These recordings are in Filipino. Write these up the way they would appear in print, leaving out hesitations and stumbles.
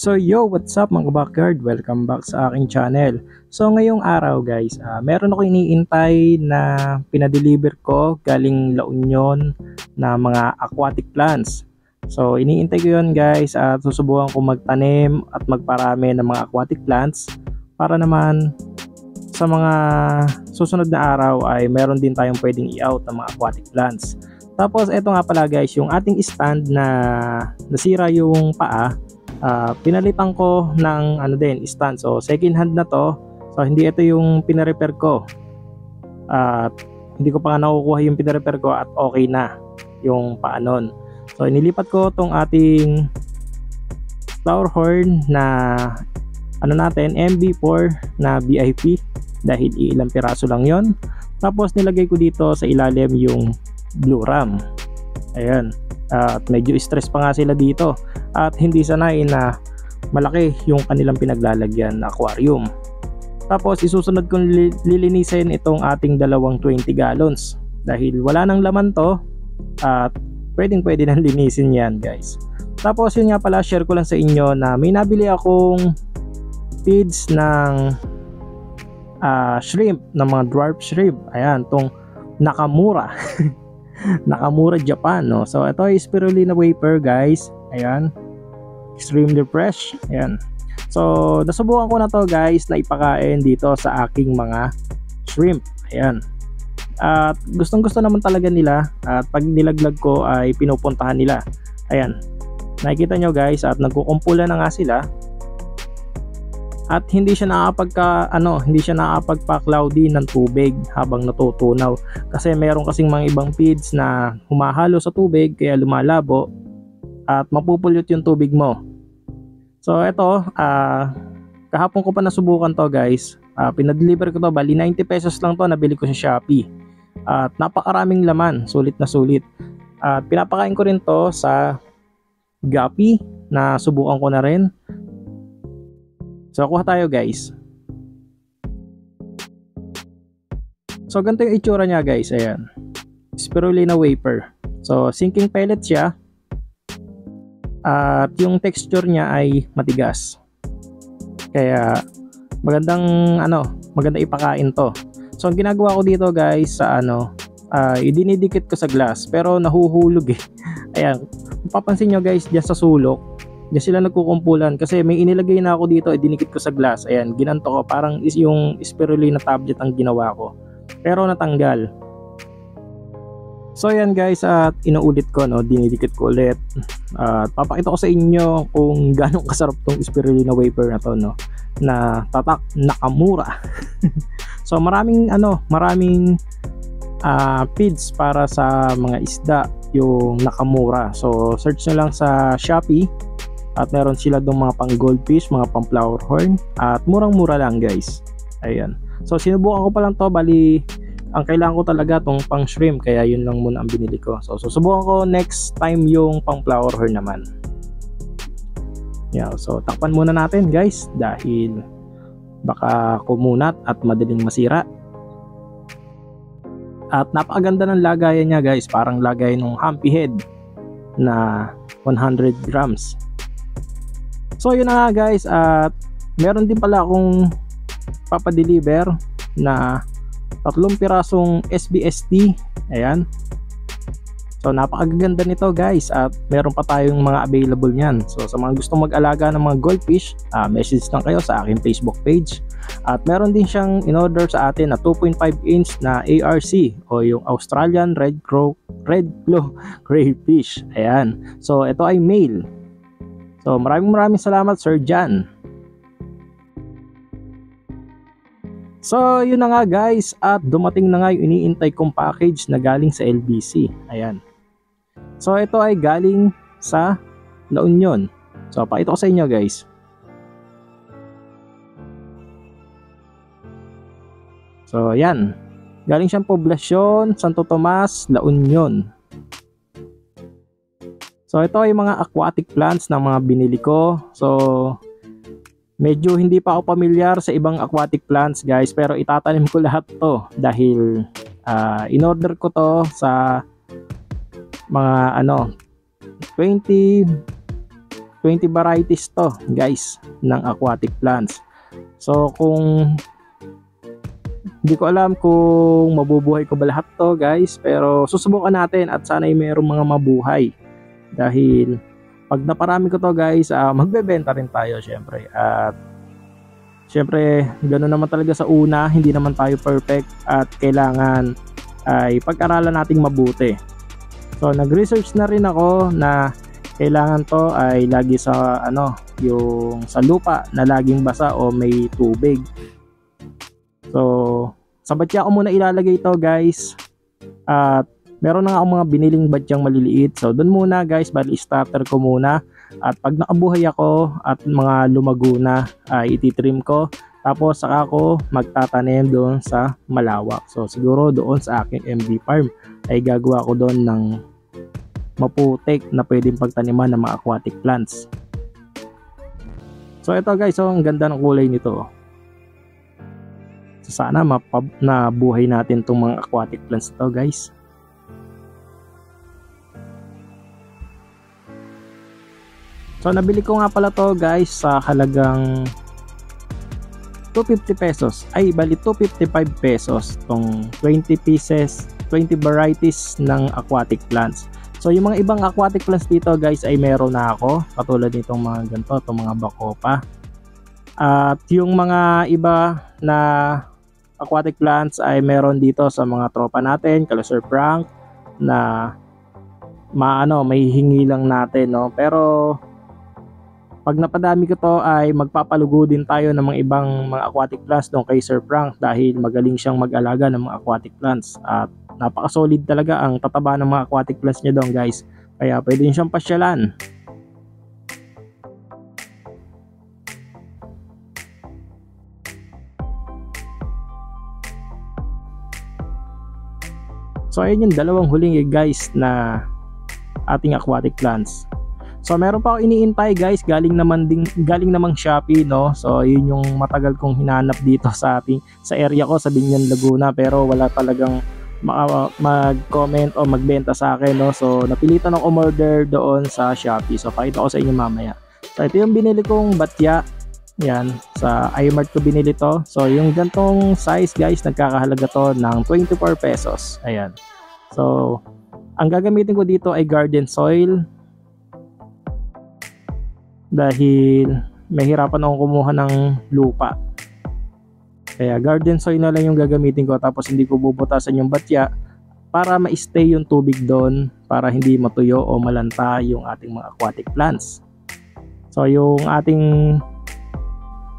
So yo, what's up mga backyard? Welcome back sa aking channel. So ngayong araw guys, meron ako iniintay na pinadeliver ko galing La Union na mga aquatic plants. So iniintay ko yun guys at susubukan ko magtanim at magparami ng mga aquatic plants para naman sa mga susunod na araw ay meron din tayong pwedeng i-out ng mga aquatic plants. Tapos eto nga pala guys, yung ating stand na nasira yung paa, pinalitan ko ng stand. So second hand na to. So hindi ito yung pina-repair ko. At hindi ko pa nga nakukuha yung pina-repair ko at okay na yung paa nun. So inilipat ko tong ating flower horn na MB4 na VIP dahil ilang piraso lang yon. Tapos nilagay ko dito sa ilalim yung blue ram. Ayan. At medyo stress pa nga sila dito at hindi sanay na malaki yung kanilang pinaglalagyan na aquarium. Tapos isusunod kong lilinisin itong ating dalawang 20 gallons dahil wala nang laman to at pwede nang linisin yan guys. Tapos yun nga pala, share ko lang sa inyo na may nabili akong feeds ng shrimp, ng mga dwarf shrimp. Ayan, tong Nakamura. Nakamura Japan, no? So ito ay spirulina wafer guys. Ayan, extremely fresh. Ayan, so nasubukan ko na to guys na ipakain dito sa aking mga shrimp. Ayan, at gustong gusto naman talaga nila at pag nilaglag ko ay pinupuntahan nila. Ayan, nakikita nyo guys at nagkukumpulan na nga sila at hindi siya nakapagpa-cloudy ng tubig habang natutunaw kasi meron kasing mga ibang feeds na humahalo sa tubig kaya lumalabo at mapupulot yung tubig mo. So ito, kahapon ko pa nasubukan to guys. Pinadeliver ko to, bali 90 pesos lang to, nabili ko sa Shopee at napakaraming laman, sulit na sulit. At pinapakain ko rin to sa Gapi na subukan ko na rin. So kuha tayo guys. So ganito yung itsura niya guys. Ayan, spirulina wafer. So sinking pellet siya at yung texture niya ay matigas kaya maganda ipakain to. So ang ginagawa ko dito guys sa idinidikit ko sa glass pero nahuhulog eh. Ayan, mapapansin nyo guys dyan sa sulok, diyan sila nagkukumpulan kasi may inilagay na ako dito, dinikit ko sa glass. Ayan, ginanto ko, parang yung spirulina tablet ang ginawa ko pero natanggal. So ayan guys, at inuulit ko, dinidikit ko ulit at papakita ko sa inyo kung gaano kasarap tong spirulina wafer na to, na tatak Nakamura. So maraming feeds para sa mga isda yung Nakamura. So search nyo lang sa Shopee at meron sila dong mga pang goldfish, mga pang flower horn at murang-mura lang guys. Ayan, so sinubukan ko pa lang to, bali ang kailangan ko talaga tong pang shrimp kaya yun lang muna ang binili ko. So susubukan ko next time yung pang flower horn naman. Yeah, so takpan muna natin guys dahil baka kumunat at madaling masira. At napakaganda ng lagayan niya guys, parang lagay ng Humpy Head na 100 grams. So yun na nga guys, at meron din pala akong papadeliver na 3 pirasong SBST. Ayan, so napakaganda nito guys at meron pa tayong mga available niyan. So sa mga gustong mag-alaga ng mga goldfish, message lang kayo sa aking Facebook page. At meron din siyang in-order sa atin na 2.5 inch na ARC o yung Australian Red Claw Crayfish. Ayan, so ito ay male. So maraming salamat Sir Jan. So yun na nga guys, at dumating na nga yung iniintay kong package na galing sa LBC. Ayan, so ito ay galing sa La Union. So pakita ko sa inyo guys. So ayan, galing siyang Poblacion, Santo Tomas, La Union. So ito ay mga aquatic plants na mga binili ko. So medyo hindi pa ako pamilyar sa ibang aquatic plants guys, pero itatanim ko lahat to dahil in-order ko to sa mga 20 20 varieties to guys ng aquatic plants. So kung hindi ko alam kung mabubuhay ko ba lahat to guys, pero susubukan natin at sana'y mayroong mga mabuhay. Dahil pag naparami ko to guys, magbebenta rin tayo syempre. At syempre, ganoon naman talaga sa una, hindi naman tayo perfect at kailangan ay pag-aralan nating mabuti. So nag-research na rin ako na kailangan to ay lagi sa yung sa lupa na laging basa o may tubig. So sa batya ko muna ilalagay ito guys. At meron na nga akong mga biniling batyang maliliit. So doon muna guys, bali starter ko muna. At pag nakabuhay ako at mga lumago na, ititrim ko. Tapos saka ako magtatanim doon sa malawak. So siguro doon sa aking MD farm ay gagawa ko doon ng maputik na pwedeng pagtaniman ng mga aquatic plants. So ito guys, so ang ganda ng kulay nito. So sana nabuhay natin itong mga aquatic plants ito guys. So nabili ko nga pala to guys sa halagang 250 pesos. Ay bali 255 pesos tong 20 pieces, 20 varieties ng aquatic plants. So yung mga ibang aquatic plants dito guys ay meron na ako. Katulad nitong mga ganito, itong mga bacopa. At yung mga iba na aquatic plants ay meron dito sa mga tropa natin, kala Sir Frank, na may hingi lang natin, no? Pero pag napadami ko to ay magpapalugo din tayo ng mga ibang mga aquatic plants doon kay Sir Frank dahil magaling siyang mag-alaga ng mga aquatic plants at napaka-solid talaga ang tataba ng mga aquatic plants niya doon guys. Kaya pwede din siyang pasyalan. So ayun yung dalawang huling guys na ating aquatic plants. So meron pa ako iniintay guys, galing namang Shopee, no. So yun yung matagal kong hinanap dito sa area ko sa Binyan, Laguna, pero wala talagang mag-comment o magbenta sa akin, no. So napilitan ako umorder doon sa Shopee. So pakita ko sa inyo mamaya. So ito yung binili kong batya. Yan, sa iMart ko binili to. So yung gantong size guys, nagkakahalaga to ng 24 pesos. Ayan. So ang gagamitin ko dito ay garden soil. Dahil mahirapan akong kumuha ng lupa. Kaya garden soil na lang yung gagamitin ko. Tapos hindi ko bubutasan yung batya para ma-stay yung tubig doon, para hindi matuyo o malanta yung ating mga aquatic plants. So yung ating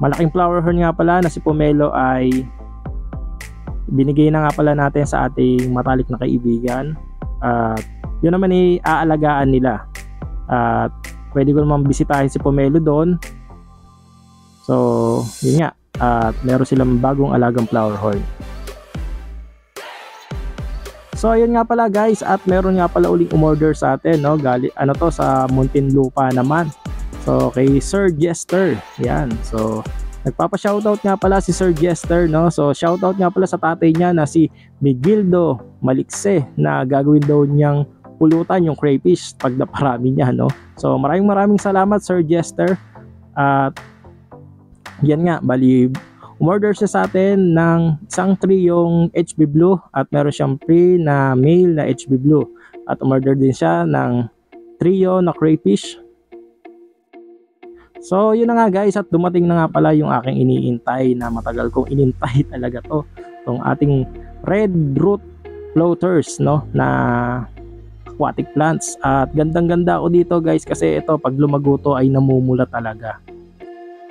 malaking flower horn nga pala na si Pomelo ay binigay na nga pala natin sa ating matalik na kaibigan. At yun naman ay aalagaan nila. At pwede ko naman bisitahin si Pomelo doon. So yun nga. At meron silang bagong alagang flower horn. So ayun nga pala guys, at meron nga pala uling umorder sa atin, no? Sa Muntinlupa naman. So kay Sir Jester, yan. So nagpapa-shoutout nga pala si Sir Jester, no? So shoutout nga pala sa tatay niya na si Migueldo Malikse na gagawin daw niyang pulutan yung crayfish pag naparami niya, no? So maraming salamat Sir Jester. At yan nga, bali umorder siya sa atin ng isang triyong HB Blue at meron siyang free na male na HB Blue. At umorder din siya ng trio na crayfish. So yun na nga guys, at dumating na nga pala yung aking iniintay na matagal kong inintay talaga to. Itong ating red root floaters, no, na aquatic plants. At gandang-ganda ako dito guys kasi ito pag lumago to ay namumula talaga.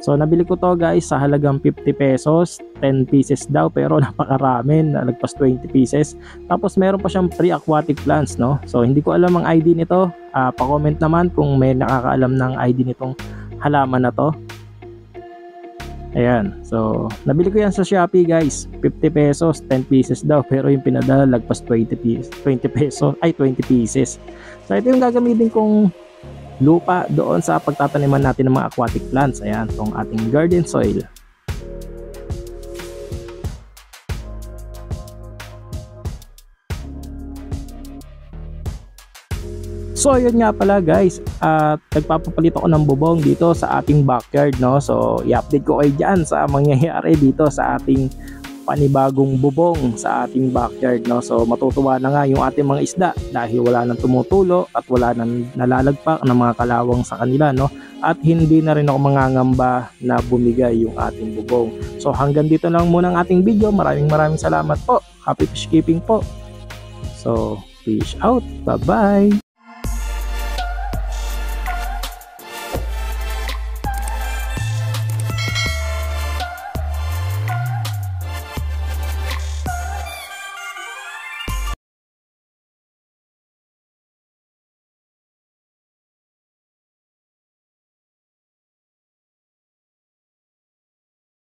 So nabili ko to guys sa halagang 50 pesos, 10 pieces daw pero napakarami, nalagpas 20 pieces. Tapos meron pa siyang free aquatic plants, no. So hindi ko alam ang ID nito. Pa-comment naman kung may nakakaalam ng ID nitong halaman na to. Ayan. So nabili ko yan sa Shopee guys. 50 pesos, 10 pieces daw pero yung pinadala lagpas 20 pieces. So ito yung gagamitin kong lupa doon sa pagtataniman natin ng mga aquatic plants. Ayan, itong ating garden soil. So yun nga pala guys, at nagpapapalit ako ng bubong dito sa ating backyard, no. So i-update ko kayo dyan sa mangyayari dito sa ating panibagong bubong sa ating backyard, no. So matutuwa na nga yung ating mga isda dahil wala nang tumutulo at wala nang nalalagpak ng mga kalawang sa kanila, no. At hindi na rin ako mangangamba na bumigay yung ating bubong. So hanggang dito lang muna ang ating video. Maraming salamat po. Happy fish keeping po. So fish out. Bye bye.